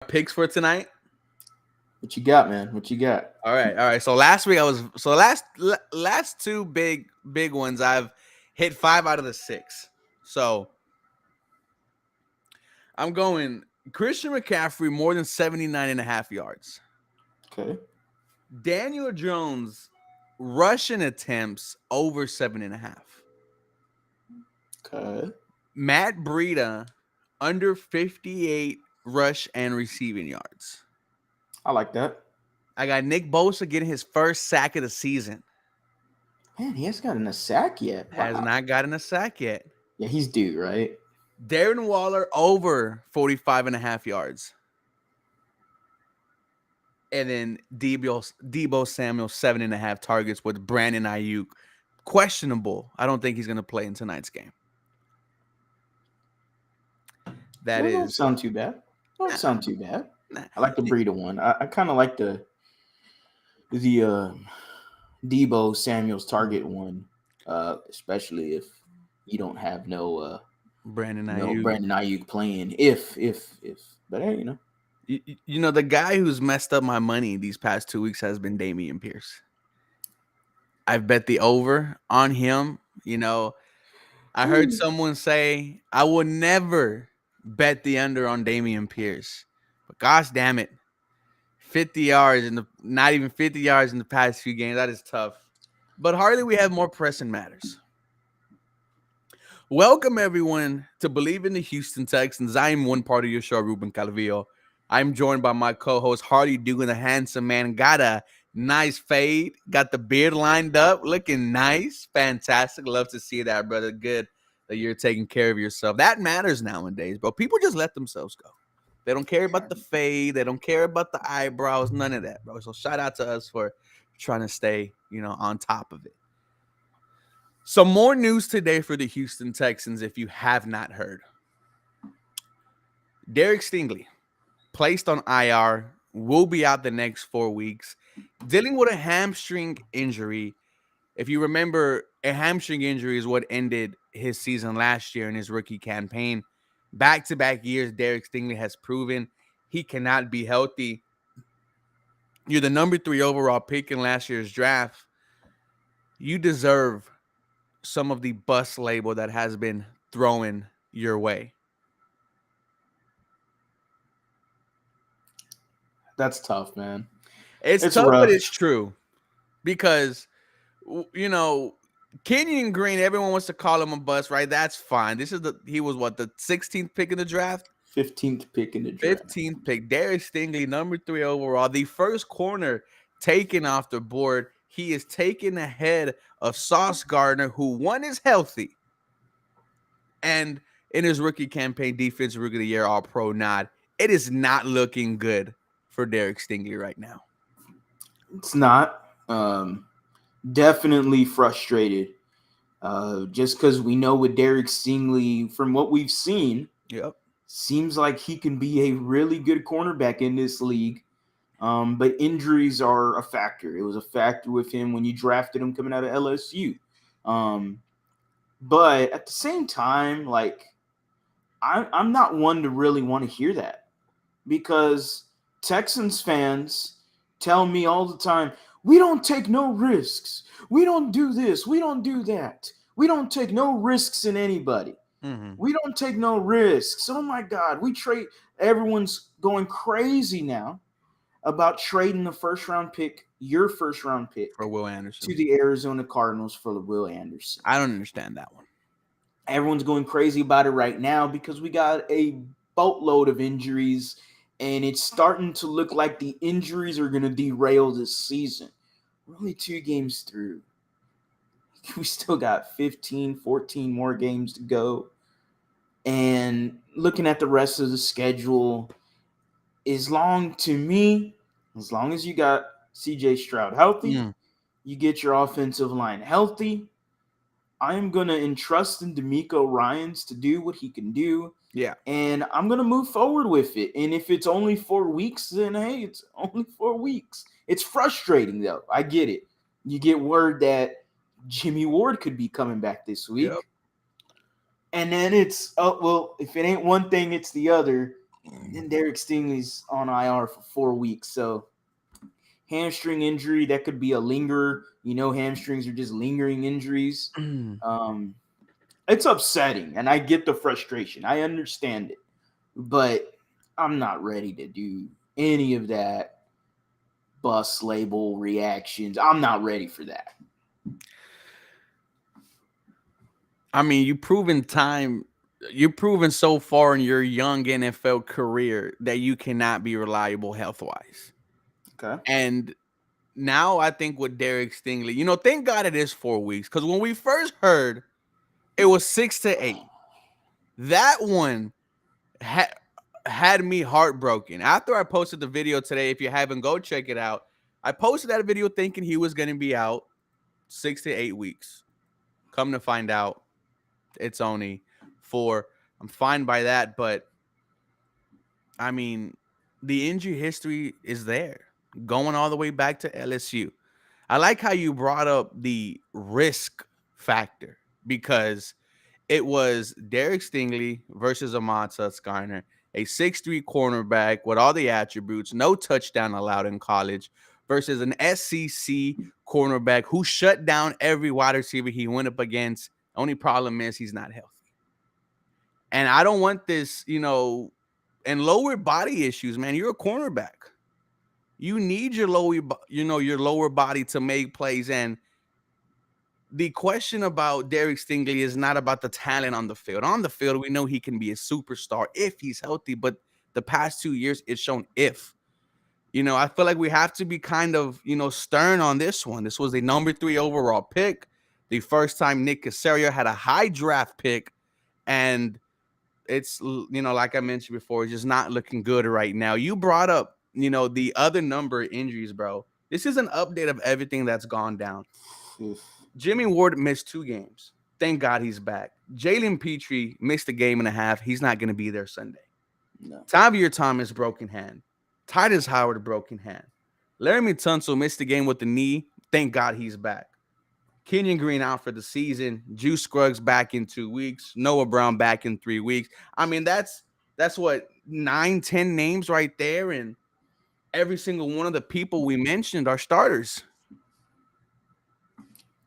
Picks for tonight. What you got, man? What you got? All right. So last week last two big ones. I've hit 5 out of the 6. So I'm going Christian McCaffrey more than 79.5 yards. Okay. Daniel Jones rushing attempts over 7.5. Okay. Matt Breida under 58 rush and receiving yards. I like that. I got Nick Bosa getting his first sack of the season. Man, he hasn't gotten a sack yet. Has Wow. not gotten a sack yet. Yeah, he's due, right? Darren Waller over 45.5 yards. And then Debo Samuel 7.5 targets with Brandon Ayuk. Questionable. I don't think he's going to play in tonight's game. That Don't is. sound too bad. Don't sound too bad. Nah. I like the Breida one. I kind of like the Debo Samuel's target one, especially if you don't have no Brandon Ayuk. Brandon Ayuk playing. If, but hey, You know, the guy who's messed up my money these past 2 weeks has been Dameon Pierce. I've bet the over on him. You know, I heard someone say I would never bet the under on Dameon Pierce. But gosh damn it. 50 yards not even 50 yards in the past few games. That is tough. But hardly we have more pressing matters. Welcome everyone to Believe in the Houston Texans. I am one part of your show, Ruben Calvillo. I'm joined by my co-host Hardy Dugan, the handsome man. Got a nice fade, got the beard lined up, looking nice, fantastic. Love to see that, brother. Good that you're taking care of yourself. That matters nowadays, bro. People just let themselves go. They don't care about the fade. They don't care about the eyebrows. None of that, bro. So shout out to us for trying to stay, on top of it. Some more news today for the Houston Texans, if you have not heard. Derek Stingley, placed on IR, will be out the next 4 weeks, dealing with a hamstring injury. If you remember, a hamstring injury is what ended his season last year in his rookie campaign. Back-to-back years, Derek Stingley has proven he cannot be healthy. You're the number 3 overall pick in last year's draft. You deserve some of the bust label that has been thrown your way. that's tough, man. It's tough, rough. but it's true. Because, Kenyon Green, everyone wants to call him a bust, right? That's fine. He was the 16th pick in the draft? 15th pick in the draft. 15th pick. Derek Stingley, number 3 overall. The first corner taken off the board. He is taken ahead of Sauce Gardner, who one is healthy. And in his rookie campaign, defensive rookie of the year, all-pro nod. It is not looking good for Derek Stingley right now. It's not. Definitely frustrated. Just because we know with Derek Stingley, from what we've seen, seems like he can be a really good cornerback in this league. But injuries are a factor. It was a factor with him when you drafted him coming out of LSU. But at the same time, I'm not one to really want to hear that, because Texans fans tell me all the time, we don't take no risks. We don't do this. We don't do that. We don't take no risks in anybody. Mm-hmm. We don't take no risks. Oh, my God. We trade. Everyone's going crazy now about trading the first-round pick, your first-round pick, for Will Anderson, to the Arizona Cardinals for the Will Anderson. I don't understand that one. Everyone's going crazy about it right now because we got a boatload of injuries, and it's starting to look like the injuries are going to derail this season. We're only 2 games through. We still got 15, 14 more games to go. And looking at the rest of the schedule, as long as you got CJ Stroud healthy, you get your offensive line healthy, I am going to entrust in Demico Ryans to do what he can do. Yeah. And I'm going to move forward with it. And if it's only 4 weeks, then hey, it's only 4 weeks. It's frustrating, though. I get it. You get word that Jimmy Ward could be coming back this week. Yep. And then it's, if it ain't one thing, it's the other. And Derek Stingley's on IR for 4 weeks. So hamstring injury, that could be a linger. Hamstrings are just lingering injuries. Um, it's upsetting, and I get the frustration. I understand it, but I'm not ready to do any of that bus label reactions. I'm not ready for that. I mean, you've proven so far in your young NFL career that you cannot be reliable health wise. Okay. And now I think with Derek Stingley, thank God it is 4 weeks, because when we first heard it was 6 to 8, that one had me heartbroken. After I posted the video today, if you haven't, go check it out. I posted that video thinking he was going to be out 6 to 8 weeks. Come to find out, it's only 4. I'm fine by that, but I mean, the injury history is there, going all the way back to LSU. I like how you brought up the risk factor, because it was Derek Stingley versus Ahmad Garner, a 6'3" cornerback with all the attributes, no touchdown allowed in college, versus an SEC cornerback who shut down every wide receiver he went up against. Only problem is he's not healthy. And I don't want this, and lower body issues, man. You're a cornerback. You need your lower body to make plays. And the question about Derek Stingley is not about the talent on the field. On the field, we know he can be a superstar if he's healthy, but the past 2 years, it's shown if. I feel like we have to be kind of, stern on this one. This was a number 3 overall pick, the first time Nick Caserio had a high draft pick, and it's, like I mentioned before, it's just not looking good right now. You brought up, the other number of injuries, bro. This is an update of everything that's gone down. Jimmy Ward missed 2 games. Thank God he's back. Jalen Petrie missed a game and a half. He's not going to be there Sunday. No. Tavierre Thomas, broken hand. Titus Howard, broken hand. Laramie Tunsil missed the game with the knee. Thank God he's back. Kenyon Green out for the season. Juice Scruggs back in 2 weeks. Noah Brown back in 3 weeks. I mean, that's what, 9-10 names right there, and every single one of the people we mentioned are starters.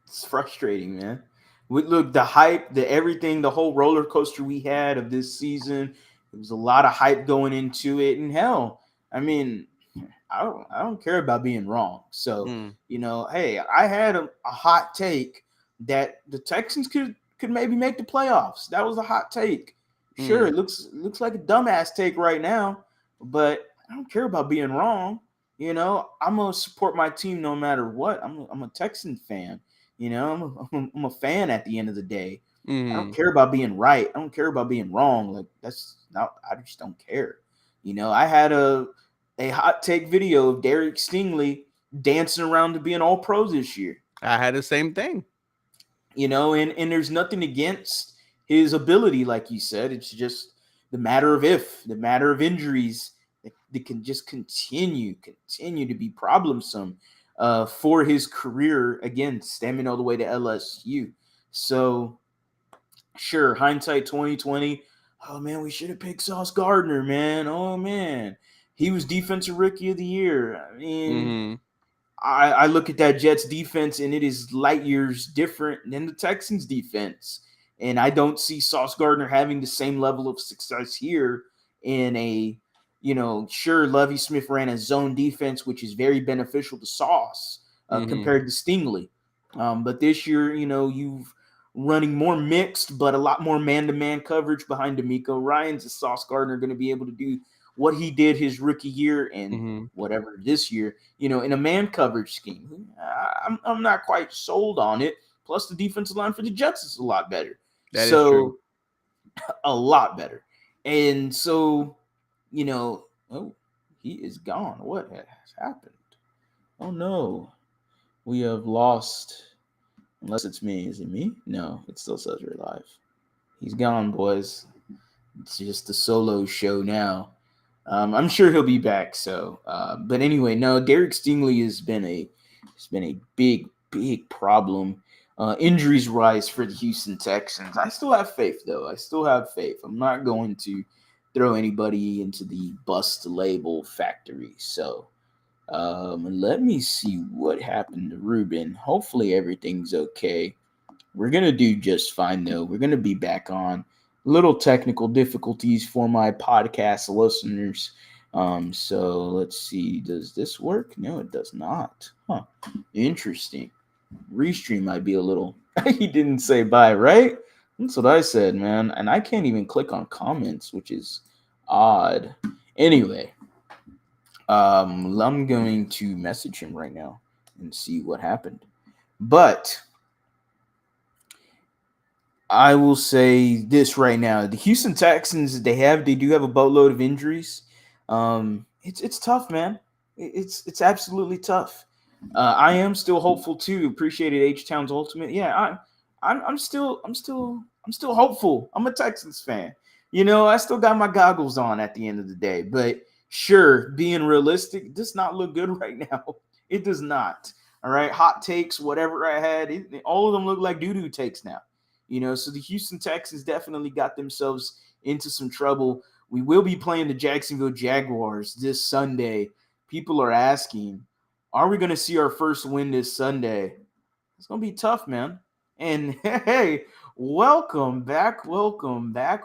It's frustrating, man. Look, the hype, the everything, the whole roller coaster we had of this season, there was a lot of hype going into it. And hell, I mean, I don't care about being wrong. So, hey, I had a hot take that the Texans could maybe make the playoffs. That was a hot take. Sure, it looks like a dumbass take right now, but I don't care about being wrong. I'm gonna support my team no matter what. I'm a Texan fan. I'm a fan at the end of the day. I don't care about being right. I don't care about being wrong. Like, that's not. I just don't care. I had a hot take video of Derek Stingley dancing around to be an All-Pro this year. I had the same thing. And there's nothing against his ability, like you said. It's just the matter of injuries that can just continue to be problemsome for his career, again, stemming all the way to LSU. So, sure, hindsight 2020. Oh, man, we should have picked Sauce Gardner, man. Oh, man. He was defensive rookie of the year. I mean, I look at that Jets defense, and it is light years different than the Texans defense. And I don't see Sauce Gardner having the same level of success here in a, sure, Lovie Smith ran a zone defense, which is very beneficial to Sauce compared to Stingley. But this year, you've running more mixed, but a lot more man-to-man coverage behind Demico Ryans. Is Sauce Gardner going to be able to do what he did his rookie year and whatever this year, in a man coverage scheme? I'm not quite sold on it. Plus, the defensive line for the Jets is a lot better. That is true. A lot better. And so, oh, he is gone. What has happened? Oh, no. We have lost. Unless it's me. Is it me? No, it still says we're live. He's gone, boys. It's just a solo show now. I'm sure he'll be back. So, but anyway, no, Derek Stingley has been a big problem. Injuries rise for the Houston Texans. I still have faith, though. I'm not going to throw anybody into the bust label factory. So let me see what happened to Ruben. Hopefully everything's okay. We're gonna do just fine though. We're gonna be back on. Little technical difficulties for my podcast listeners. So let's see. Does this work? No, it does not. Huh. Interesting. Restream might be a little. He didn't say bye, right? That's what I said, man. And I can't even click on comments, which is odd. Anyway, I'm going to message him right now and see what happened. But I will say this right now: the Houston Texans, they do have a boatload of injuries. It's tough, man. It's absolutely tough. I am still hopeful too. Appreciated H Town's ultimate. Yeah, I'm still hopeful. I'm a Texans fan. You know, I still got my goggles on at the end of the day. But sure, being realistic, it does not look good right now. It does not. All right, hot takes, whatever I had, all of them look like doo-doo takes now. You know, so the Houston Texans definitely got themselves into some trouble. We will be playing the Jacksonville Jaguars this Sunday. People are asking, are we going to see our first win this Sunday? It's going to be tough, man. And hey, welcome back. I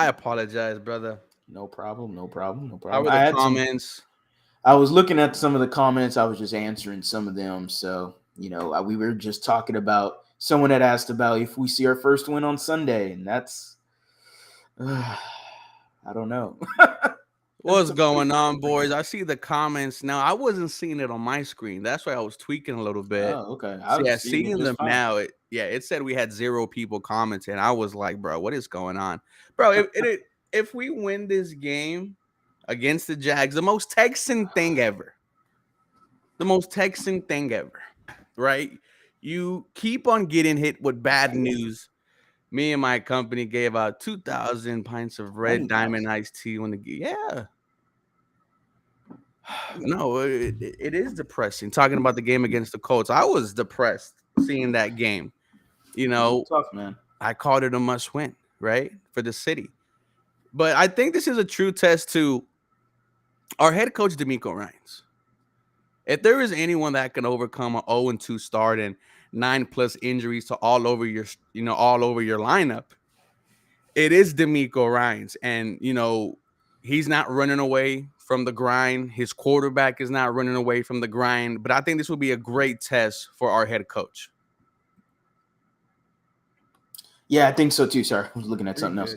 apologize, brother. No problem. How were the comments? I was looking at some of the comments. I was just answering some of them. So, you know, we were just talking about someone had asked about if we see our first win on Sunday, and that's I don't know. What's going on, boys? I see the comments now. I wasn't seeing it on my screen. That's why I was tweaking a little bit. Oh, okay. So, yeah, seeing seeing them now. It said we had 0 people commenting. I was like, bro, what is going on, bro? If we win this game against the Jags, the most Texan thing ever. The most Texan thing ever, right? You keep on getting hit with bad news. Me and my company gave out 2,000 pints of red diamond iced tea when yeah. No, it is depressing. Talking about the game against the Colts, I was depressed seeing that game. You know, tough, man. I called it a must win, right, for the city. But I think this is a true test to our head coach, Demico Ryans. If there is anyone that can overcome an 0-2 start and 9+ injuries to all over your lineup, it is Demico Ryans. And, he's not running away from the grind. His quarterback is not running away from the grind. But I think this will be a great test for our head coach. Yeah, I think so too. Sorry, I was looking at something else.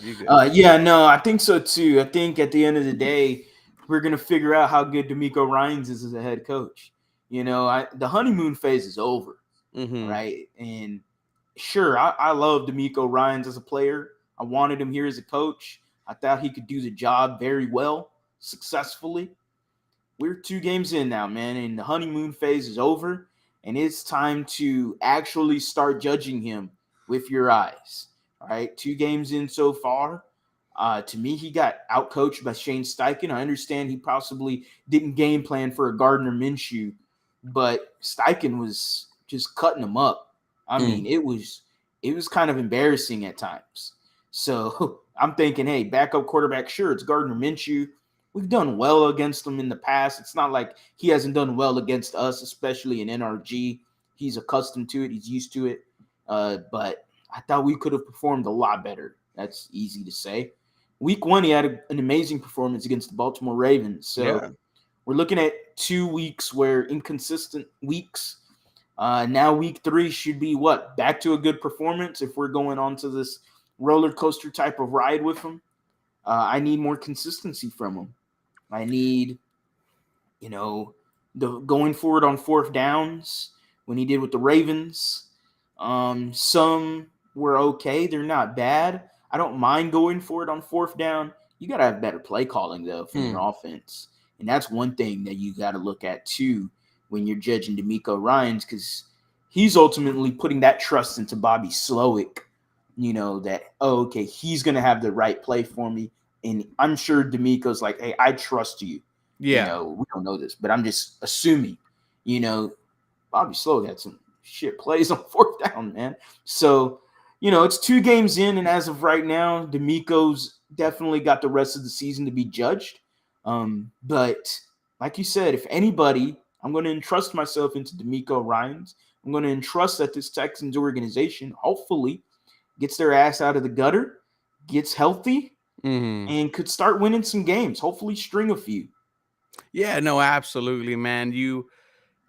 Yeah, no, I think so too. I think at the end of the day, we're gonna figure out how good Demico Ryans is as a head coach. You know, the honeymoon phase is over, right? And sure, I love Demico Ryans as a player. I wanted him here as a coach. I thought he could do the job very well, successfully. We're 2 games in now, man, and the honeymoon phase is over, and it's time to actually start judging him with your eyes. All right, 2 games in so far. To me, he got outcoached by Shane Steichen. I understand he possibly didn't game plan for a Gardner Minshew, but Steichen was just cutting him up. I mean, it was kind of embarrassing at times. So I'm thinking, hey, backup quarterback, sure, it's Gardner Minshew. We've done well against him in the past. It's not like he hasn't done well against us, especially in NRG. He's accustomed to it. He's used to it. But I thought we could have performed a lot better. That's easy to say. Week 1, he had an amazing performance against the Baltimore Ravens. So we're looking at 2 weeks where inconsistent weeks. Now week 3 should be back to a good performance if we're going on to this roller coaster type of ride with him. I need more consistency from him. I need, the going forward on 4th downs when he did with the Ravens. Some were okay. They're not bad. I don't mind going for it on 4th down. You got to have better play calling, though, from your offense. And that's one thing that you got to look at, too, when you're judging Demico Ryans, because he's ultimately putting that trust into Bobby Slowick, that, okay, he's going to have the right play for me. And I'm sure Demico's like, hey, I trust you. Yeah. We don't know this, but I'm just assuming, Bobby Slowick had some shit plays on 4th down, man. So, It's 2 games in, and as of right now, Demico's definitely got the rest of the season to be judged. But like you said, if anybody, I'm going to entrust myself into Demico Ryans. I'm going to entrust that this Texans organization hopefully gets their ass out of the gutter, gets healthy, Mm-hmm. and could start winning some games. Hopefully, string a few. Yeah, no, absolutely, man.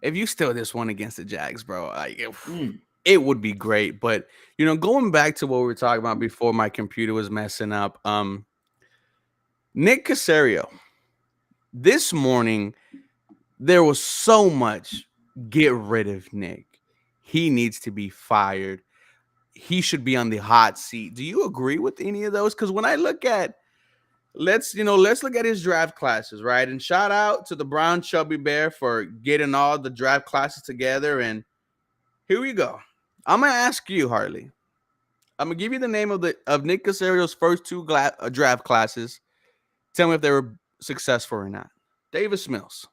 If you still this one against the Jags, bro, like Mm. it would be great. But going back to what we were talking about before my computer was messing up, Nick Caserio. This morning, there was so much. Get rid of Nick. He needs to be fired. He should be on the hot seat. Do you agree with any of those? Because when I look at let's look at his draft classes, right? And shout out to the Brown Chubby Bear for getting all the draft classes together. And here we go. I'm gonna ask you, Harley. I'm gonna give you the name of Nick Caserio's first two draft classes. Tell me if they were successful or not. Davis Mills.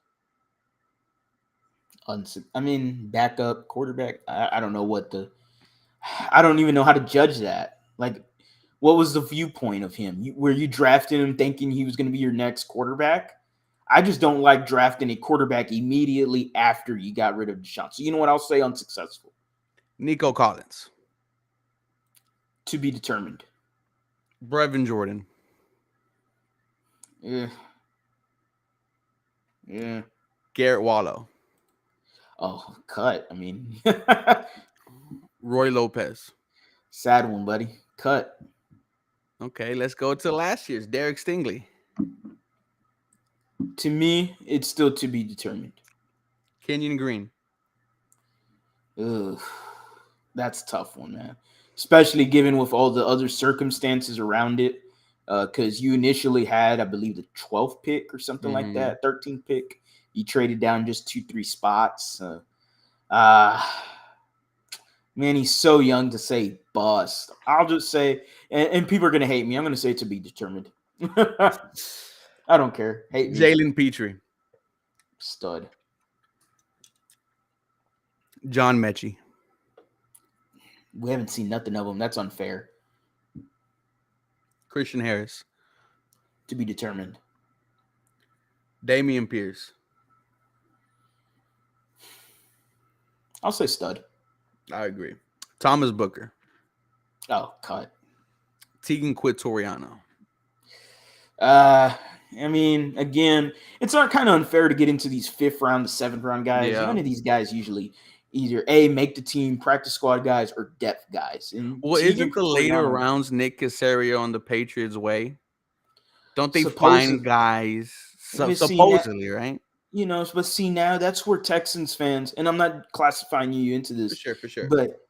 Backup quarterback. I don't know I don't even know how to judge that. Like, what was the viewpoint of him? Were you drafting him thinking he was going to be your next quarterback? I just don't like drafting a quarterback immediately after you got rid of Deshaun. So you know what? I'll say unsuccessful. Nico Collins. To be determined. Brevin Jordan. Yeah. Yeah. Garrett Wallow. Oh, cut. Roy Lopez. Sad one, buddy. Cut. Okay, let's go to last year's Derek Stingley. To me, it's still to be determined. Kenyon Green. Ugh. That's a tough one, man. Especially given with all the other circumstances around it. Because you initially had, I believe, the 12th pick or something like that, 13th pick. You traded down just 2-3 spots. Man, he's so young to say bust. I'll just say, and people are going to hate me. I'm going to say to be determined. I don't care. Hate me. Jalen Petrie. Stud. John Mechie. We haven't seen nothing of him. That's unfair. Christian Harris. To be determined. Damian Pierce. I'll say stud. I agree. Thomas Booker. Oh, cut. Tegan Quitoriano. Again, it's not kind of unfair to get into these 5th round to 7th round guys. Yeah. None of these guys usually either make the team, practice squad guys, or depth guys. And well, isn't the later rounds Nick Caserio on the Patriots' way? Don't they find guys supposedly, right? But see, now that's where Texans fans, and I'm not classifying you into this. For sure. But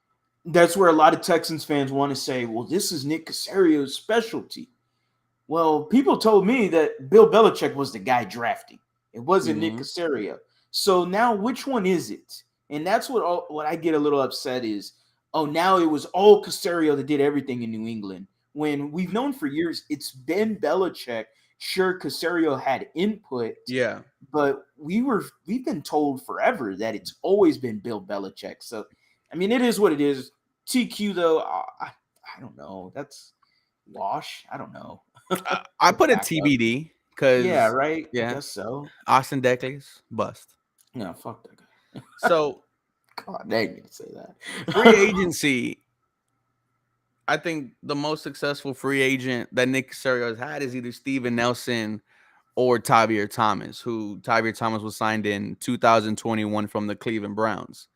that's where a lot of Texans fans want to say, well, this is Nick Caserio's specialty. Well, people told me that Bill Belichick was the guy drafting. It wasn't Nick Caserio. So now which one is it? And that's what I get a little upset is, now it was all Caserio that did everything in New England. When we've known for years it's been Belichick. Sure, Caserio had input. Yeah. But we've been told forever that it's always been Bill Belichick. So, it is what it is. TQ, though, I don't know. That's wash. I don't know. I put it TBD because yeah, right. Yeah, I guess so. Austin Deckles bust. No, fuck that guy. So, God, dang me to say that. Free agency. I think the most successful free agent that Nick Caserio has had is either Steven Nelson or Tavierre Thomas, who Tavierre Thomas was signed in 2021 from the Cleveland Browns.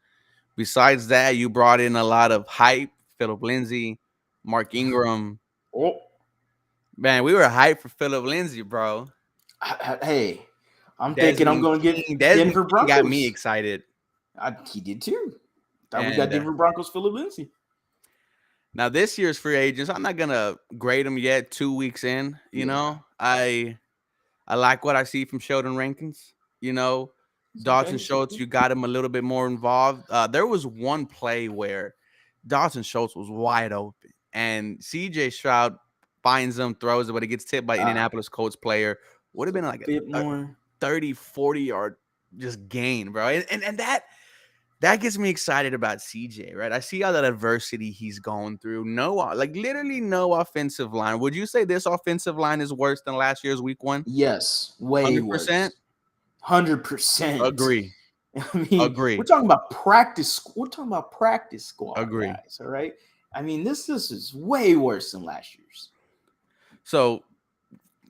Besides that, you brought in a lot of hype. Philip Lindsay, Mark Ingram. Oh. Man, we were hyped for Philip Lindsay, bro. Hey, I'm thinking I'm going to get Denver Broncos. Got me excited. He did too. Thought we got Denver Broncos Philip Lindsay. Now, this year's free agents, I'm not going to grade them yet 2 weeks in. You know, I like what I see from Sheldon Rankins. Dalton Schultz, you got him a little bit more involved. There was one play where Dalton Schultz was wide open, and CJ Stroud finds him, throws it, but it gets tipped by Indianapolis Colts player. Would have been like a 30, 40 yard just gain, bro. And that that gets me excited about CJ, right? I see all that adversity he's going through. No, like literally no offensive line. Would you say this offensive line is worse than last year's week 1? Yes, way 100%? worse. 100%. Agree. I mean, we're Agree. talking about practice. We're talking about practice squad Agree. guys. All right. I mean, this is way worse than last year's. So,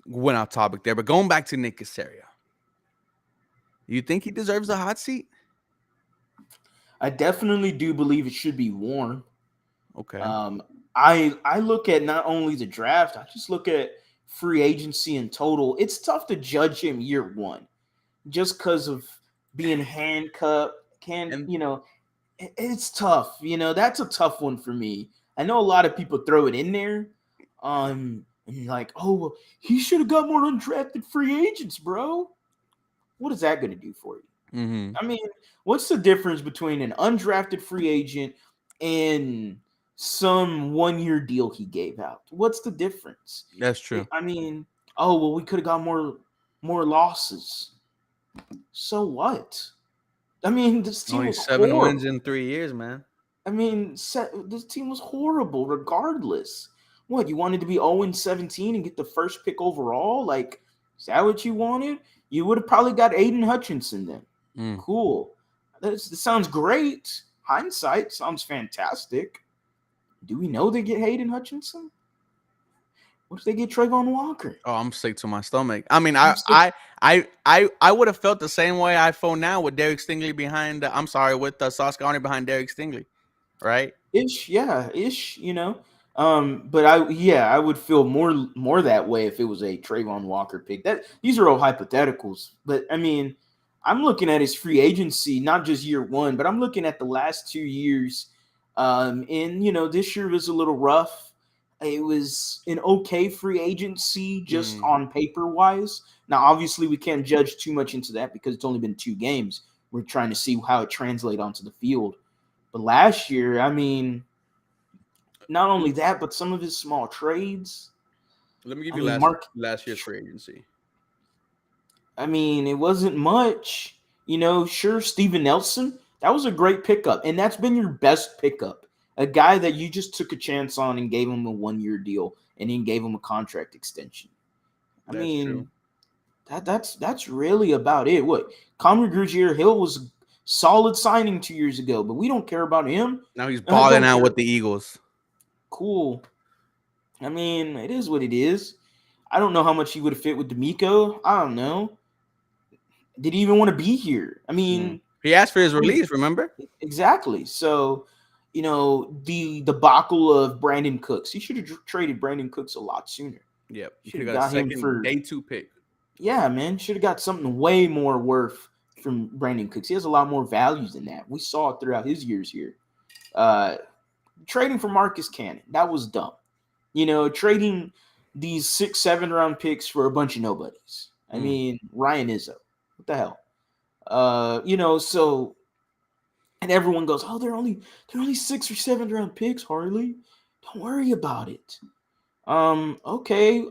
went off topic there, but going back to Nick Caserio, you think he deserves a hot seat? I definitely do believe it should be worn. Okay. I look at not only the draft, I just look at free agency in total. It's tough to judge him year one just because of being handcuffed. And It's tough. That's a tough one for me. I know a lot of people throw it in there. And like, oh, well, he should have got more undrafted free agents, bro. What is that going to do for you? mm-hmm, I mean, what's the difference between an undrafted free agent and some 1 year deal he gave out? What's the difference? that's true. I mean, oh well, we could have got more losses. So what? I mean, this team Only was 7 wins horrible. in 3 years, man. I mean, this team was horrible regardless. What, you wanted to be 0-17 and get the first pick overall? Like, is that what you wanted? You would have probably got Aiden Hutchinson then. Mm. Cool. That sounds great. Hindsight sounds fantastic. Do we know they get Hayden Hutchinson? What if they get Trayvon Walker? Oh, I'm sick to my stomach. I mean, I'm sick. I would have felt the same way I feel now with Derek Stingley behind. I'm sorry, with Sauce Gardner behind Derek Stingley, right? Ish. But I would feel more that way if it was a Trayvon Walker pick. These are all hypotheticals, but I mean, I'm looking at his free agency, not just year one, but I'm looking at the last 2 years. And this year was a little rough. It was an okay free agency just on paper wise. Now, obviously, we can't judge too much into that because it's only been 2 games. We're trying to see how it translates onto the field. But last year, I mean, not only that, but some of his small trades. Let me give I you mean, Mark. last year's free agency. I mean, it wasn't much. Sure, Steven Nelson, that was a great pickup, and that's been your best pickup. A guy that you just took a chance on and gave him a 1 year deal, and then gave him a contract extension. I That's true. mean, that's really about it. What, Conor Grugier-Hill was solid signing 2 years ago, but we don't care about him. Now he's I balling don't out care. with the Eagles. Cool. I mean, it is what it is. I don't know how much he would have fit with Demico. I don't know. Did he even want to be here? I mean, He asked for his release, remember? exactly. So, the debacle of Brandon Cooks. He should have traded Brandon Cooks a lot sooner. Yep. You Should could have have got a got him second for day 2 pick. Yeah, man. Should have got something way more worth from Brandon Cooks. He has a lot more values than that. We saw it throughout his years here. Trading for Marcus Cannon, that was dumb. Trading these 6, 7 round picks for a bunch of nobodies. I mean, Ryan Izzo. What the hell? So, and everyone goes, "Oh, they're only 6 or 7 round picks, Harley. Don't worry about it." Okay,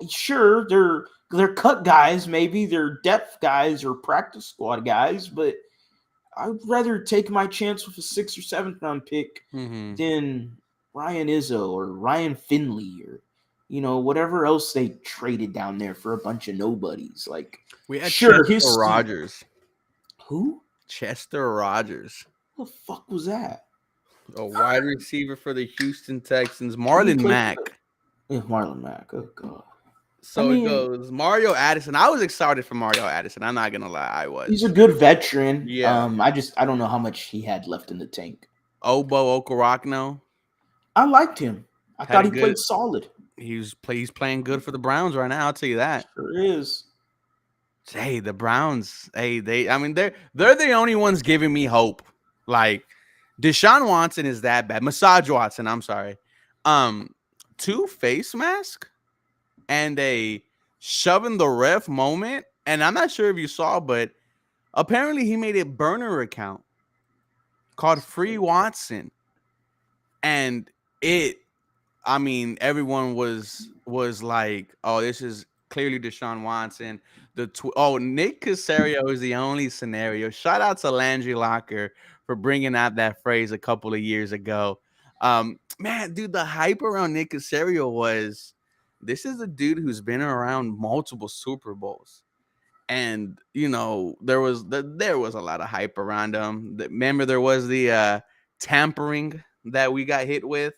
sure, they're cut guys, maybe they're depth guys or practice squad guys, but I'd rather take my chance with a 6th or 7th round pick than Ryan Izzo or Ryan Finley or whatever else they traded down there for a bunch of nobodies. Like, We had sure, Chester Rogers. Who? Chester Rogers. What the fuck was that? A wide receiver for the Houston Texans. He Marlon played Mack. Yeah, Marlon Mack. Oh god. So it goes Mario Addison. I was excited for Mario Addison. I'm not gonna lie, I was. He's a good veteran. Yeah. I don't know how much he had left in the tank. Obo Okoronkwo. I liked him. I thought he played solid. He's playing good for the Browns right now. I'll tell you that. Sure is. Hey, the Browns. Hey, they're the only ones giving me hope. Like Deshaun Watson is that bad. Massage Watson. I'm sorry. 2 face mask and a shoving the ref moment. And I'm not sure if you saw, but apparently he made a burner account called Free Watson, and everyone was like, "Oh, this is clearly Deshaun Watson. Nick Caserio is the only scenario. Shout out to Landry Locker for bringing out that phrase a couple of years ago. Man, dude, the hype around Nick Caserio was this is a dude who's been around multiple Super Bowls. And there was a lot of hype around him. Remember, there was the tampering that we got hit with.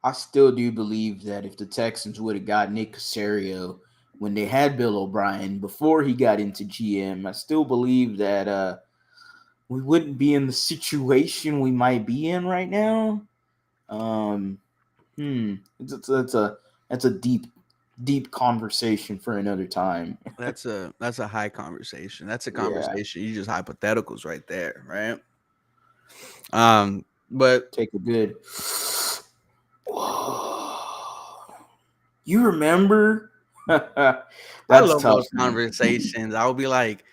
I still do believe that if the Texans would have got Nick Caserio when they had Bill O'Brien before he got into GM, I still believe that we wouldn't be in the situation we might be in right now. Um, that's a deep conversation for another time. That's a high conversation. That's a Yeah, conversation. You just hypotheticals right there, right? But take a good. You remember? I That's love tough, those man. conversations. I'll be like,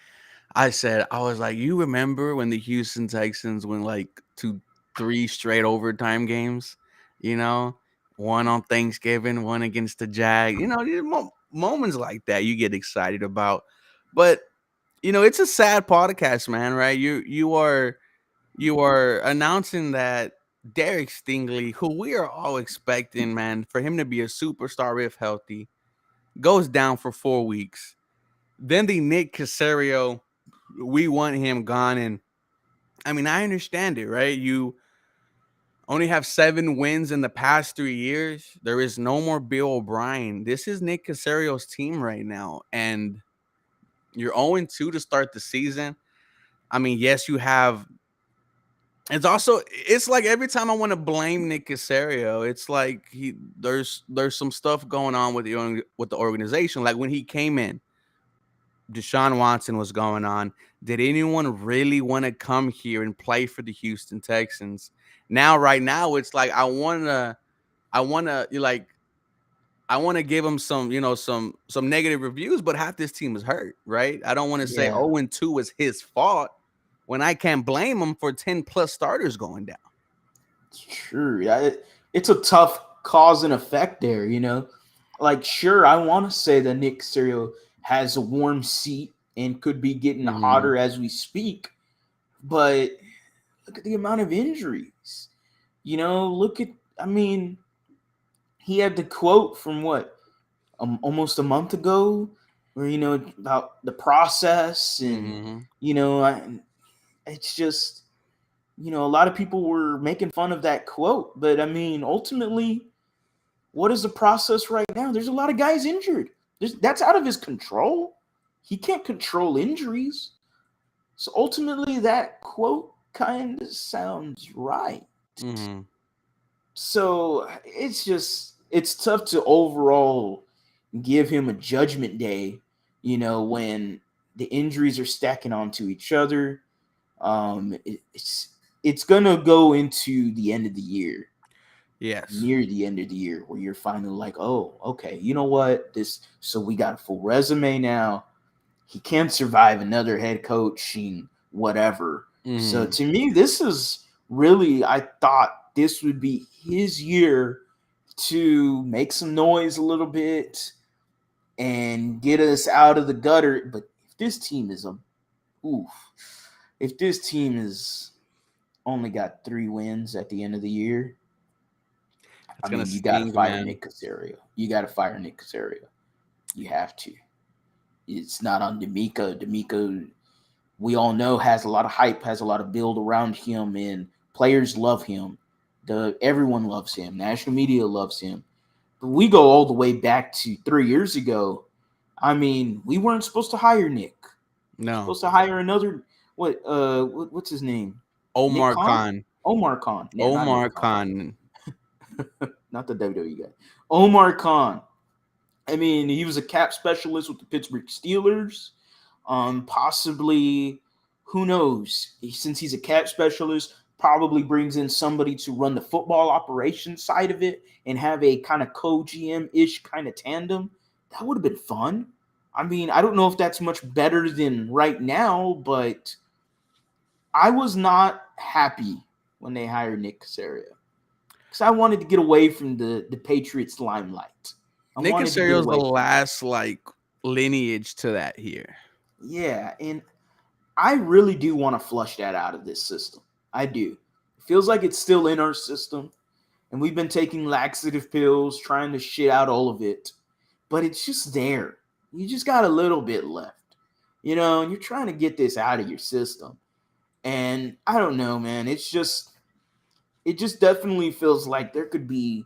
I was like, you remember when the Houston Texans went like to 3 straight overtime games? You know, one on Thanksgiving, one against the Jag. These moments like that you get excited about. But it's a sad podcast, man. Right? You are announcing that Derek Stingley, who we are all expecting, man, for him to be a superstar if healthy, goes down for 4 weeks. Then the Nick Caserio, we want him gone. And I mean, I understand it, right? You only have 7 wins in the past 3 years. There is no more Bill O'Brien. This is Nick Caserio's team right now. And you're 0-2 to start the season. I mean, yes, you have. It's like every time I want to blame Nick Caserio, it's like there's some stuff going on with the organization. Like when he came in, Deshaun Watson was going on. Did anyone really want to come here and play for the Houston Texans? Right now, it's like I wanna like I want to give him some negative reviews, but half this team is hurt, right? I don't want to say Yeah, 0-2 was his fault when I can't blame him for 10 plus starters going down. it's true. It's a tough cause and effect there, you know? Like, sure, I want to say that Nick Caserio has a warm seat and could be getting Mm-hmm. hotter as we speak, but look at the amount of injuries. Look at, I mean, he had the quote from what, almost a month ago, where, about the process and, Mm-hmm. it's just, a lot of people were making fun of that quote, but I mean, ultimately, what is the process right now? There's a lot of guys injured. That's out of his control. He can't control injuries. So ultimately, that quote kind of sounds right. Mm-hmm. So it's tough to overall give him a judgment day, when the injuries are stacking onto each other. It's gonna go into the end of the year, Yes. near the end of the year, where you're finally like, oh, okay, you know what? So we got a full resume now. He can survive another head coaching whatever. So Mm-hmm. to me, this is really, I thought this would be his year to make some noise a little bit and get us out of the gutter. But if this team is oof, if this team is only got 3 wins at the end of the year, It's I gonna mean, you got to sting, fire man. Nick Caserio. You got to fire Nick Caserio. You have to. It's not on Demico. Demico, we all know, has a lot of hype, has a lot of build around him, and players love him. Everyone loves him. National media loves him. But we go all the way back to 3 years ago. I mean, we weren't supposed to hire Nick. We're No. supposed to hire another what's his name? Nick Omar Khan? Khan. Omar Khan. Yeah, not Omar Nick Khan. Khan. Not the WWE guy. Omar Khan. I mean, he was a cap specialist with the Pittsburgh Steelers. Possibly, who knows? Since he's a cap specialist, probably brings in somebody to run the football operations side of it and have a kind of co-GM ish kind of tandem. That would have been fun. I mean, I don't know if that's much better than right now, but I was not happy when they hired Nick Caserio because I wanted to get away from the Patriots limelight. I Nick wanted to get Caserio's the away from that. last like lineage to that here. Yeah, and I really do want to flush that out of this system. I do. It feels like it's still in our system, and we've been taking laxative pills, trying to shit out all of it, but it's just there. You just got a little bit left, and you're trying to get this out of your system. And I don't know, man. It just definitely feels like there could be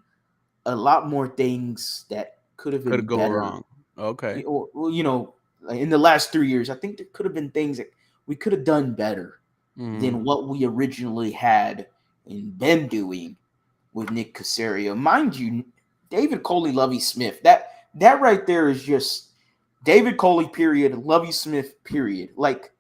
a lot more things that could have Could been go better. wrong. Okay. Or, well, like in the last 3 years, I think there could have been things that we could have done better Mm-hmm. than what we originally had and been doing with Nick Caserio. Mind you, David Coley, Lovey Smith, that right there is just David Coley, period, Lovey Smith, period. Like,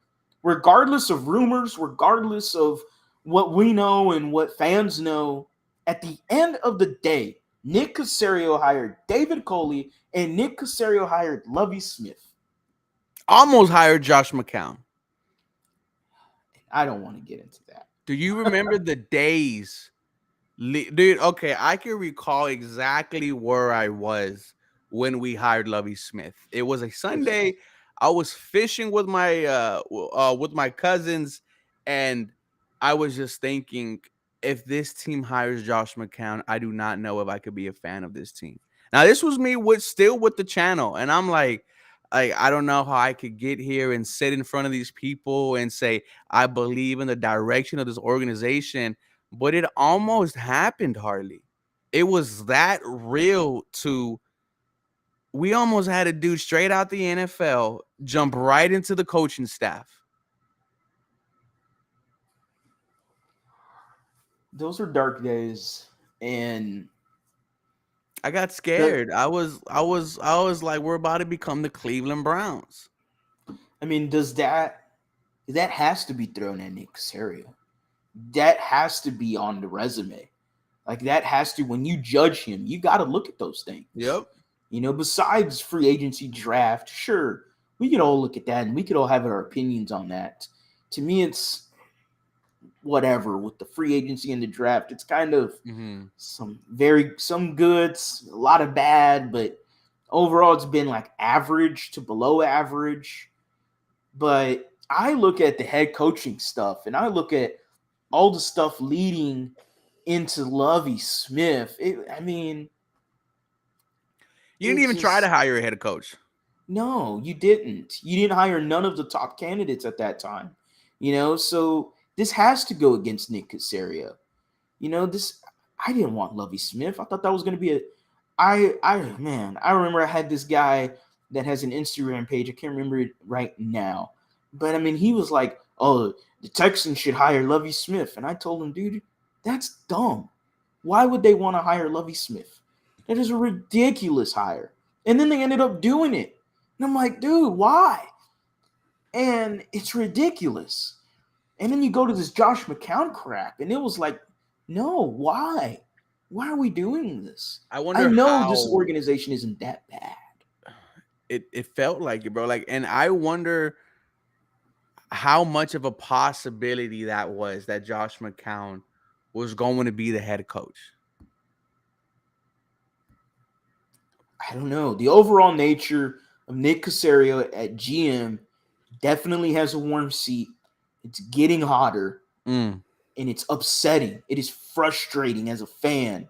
regardless of rumors, regardless of what we know and what fans know, at the end of the day, Nick Caserio hired David Coley and Nick Caserio hired Lovey Smith. Almost hired Josh McCown. I don't want to get into that. Do you remember the days? Dude, okay, I can recall exactly where I was when we hired Lovey Smith. It was a Sunday. I was fishing with my cousins, and I was just thinking, if this team hires Josh McCown, I do not know if I could be a fan of this team. Now, this was me with the channel, and I'm like, I don't know how I could get here and sit in front of these people and say I believe in the direction of this organization, but it almost happened, Harley. It was that real to we almost had a dude straight out the NFL jump right into the coaching staff. Those were dark days, and I got the scared. I was like, we're about to become the Cleveland Browns. I mean, does that has to be thrown at Nick Caserio? That has to be on the resume. Like, that has to, when you judge him, you got to look at those things. Yep. Besides free agency draft, sure, we could all look at that and we could all have our opinions on that. To me, it's whatever with the free agency and the draft. It's kind of Mm-hmm. some goods, a lot of bad, but overall it's been like average to below average. But I look at the head coaching stuff and I look at all the stuff leading into Lovey Smith. I mean, You didn't it even try to just hire a head coach. no, you didn't. You didn't hire none of the top candidates at that time. So this has to go against Nick Caserio. This I didn't want Lovey Smith. I thought that was going to be I remember I had this guy that has an Instagram page. I can't remember it right now. But I mean, he was like, "Oh, the Texans should hire Lovey Smith." And I told him, "Dude, that's dumb. Why would they want to hire Lovey Smith? That is a ridiculous hire." And then they ended up doing it. And I'm like, "Dude, why?" And it's ridiculous. And then you go to this Josh McCown crap, and it was like, no, why? Why are we doing this? I I wonder know this how organization isn't that bad. it felt like it, bro. Like, and I wonder how much of a possibility that was that Josh McCown was going to be the head coach. I don't know. The overall nature of Nick Caserio at GM definitely has a warm seat. It's getting hotter, Mm, and it's upsetting. It is frustrating as a fan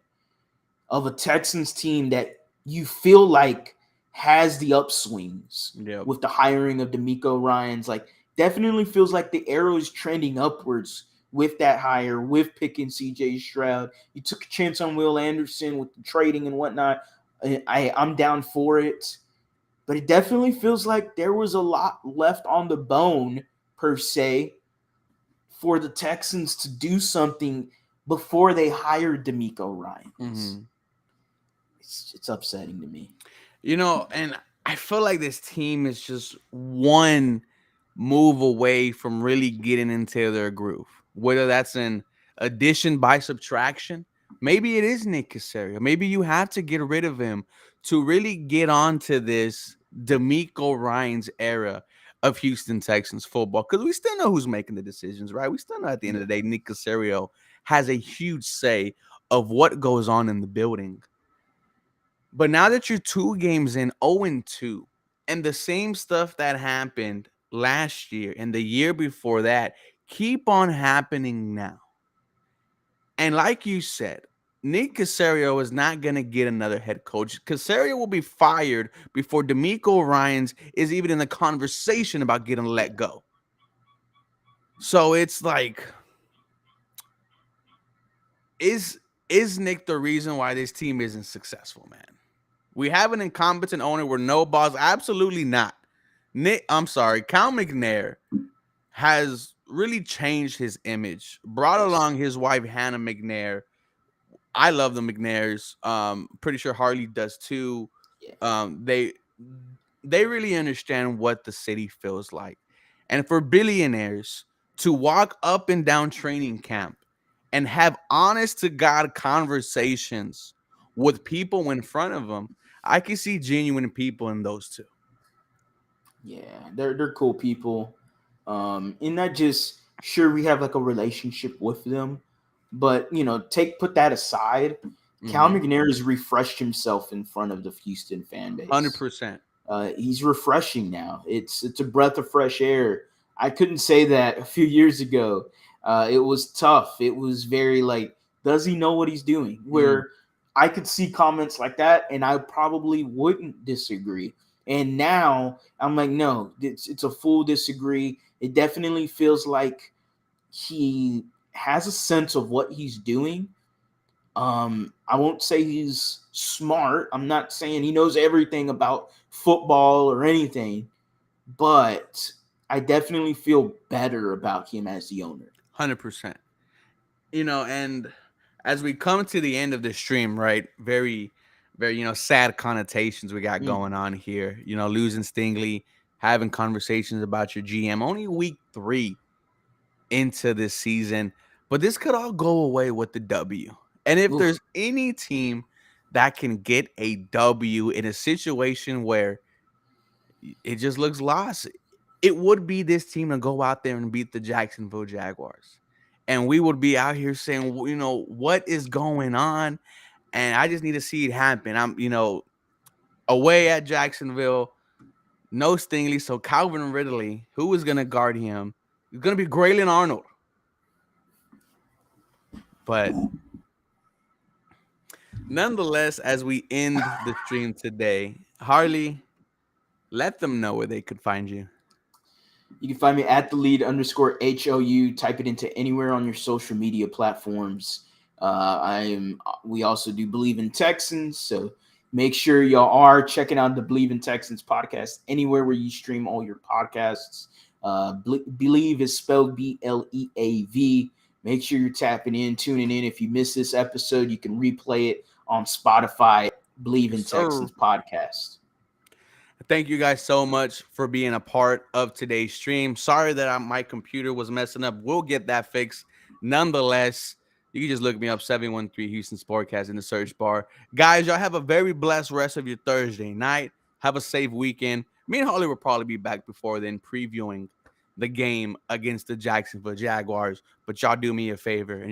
of a Texans team that you feel like has the upswings yep. with the hiring of Demico Ryans. Like, definitely feels like the arrow is trending upwards with that hire, with picking CJ Stroud. You took a chance on Will Anderson with the trading and whatnot. I'm down for it. But it definitely feels like there was a lot left on the bone, per se, for the Texans to do something before they hired Demico Ryans. Mm-hmm. It's upsetting to me. And I feel like this team is just one move away from really getting into their groove. Whether that's an addition by subtraction, maybe it is Nick Caserio. Maybe you have to get rid of him to really get onto this Demico Ryans era of Houston Texans football. Because we still know who's making the decisions, right? We still know at the end of the day, Nick Caserio has a huge say of what goes on in the building. But now that you're 2 games in, 0-2, and the same stuff that happened last year and the year before that keep on happening now. And like you said, Nick Caserio is not going to get another head coach. Caserio will be fired before Demico Ryans is even in the conversation about getting let go. So it's like, is Nick the reason why this team isn't successful, man? We have an incompetent owner with no balls. Absolutely not. Cal McNair has really changed his image. Brought Yes. along his wife Hannah McNair. I love the McNairs. Pretty sure Harley does too. Yeah. They really understand what the city feels like, and for billionaires to walk up and down training camp and have honest to God conversations with people in front of them, I can see genuine people in those two. Yeah, they're cool people. And not just sure we have like a relationship with them, but put that aside. Cal Mm-hmm. McNair has refreshed himself in front of the Houston fan base. 100%. He's refreshing now. It's a breath of fresh air. I couldn't say that a few years ago. It was tough. It was very like, does he know what he's doing? Mm, Where I could see comments like that, and I probably wouldn't disagree. And now I'm like, no, it's a full disagree. It definitely feels like he has a sense of what he's doing. I won't say he's smart. I'm not saying he knows everything about football or anything, but I definitely feel better about him as the owner. 100%. And as we come to the end of the stream, right? Very, very, sad connotations we got Mm. going on here. Losing Stingley, having conversations about your GM, only week 3 into this season. But this could all go away with the W. And if Oof. there's any team that can get a W in a situation where it just looks lost, it would be this team to go out there and beat the Jacksonville Jaguars. And we would be out here saying, what is going on? And I just need to see it happen. I'm, away at Jacksonville, no Stingley. So Calvin Ridley, who is going to guard him? It's going to be Graylin Arnold. But nonetheless, as we end the stream today, Harley, let them know where they could find you. You can find me at the lead underscore HOU. Type it into anywhere on your social media platforms. We also do Believe in Texans, so make sure y'all are checking out the Believe in Texans podcast anywhere where you stream all your podcasts. Believe is spelled BLEAV. Make sure you're tapping in, tuning in. If you missed this episode, you can replay it on Spotify. Believe in Yes, sir. Texans podcast. Thank you guys so much for being a part of today's stream. Sorry that my computer was messing up. We'll get that fixed. Nonetheless, you can just look me up, 713 Houston Sportcast in the search bar. Guys, y'all have a very blessed rest of your Thursday night. Have a safe weekend. Me and Holly will probably be back before then previewing the game against the Jacksonville Jaguars. But y'all do me a favor and y'all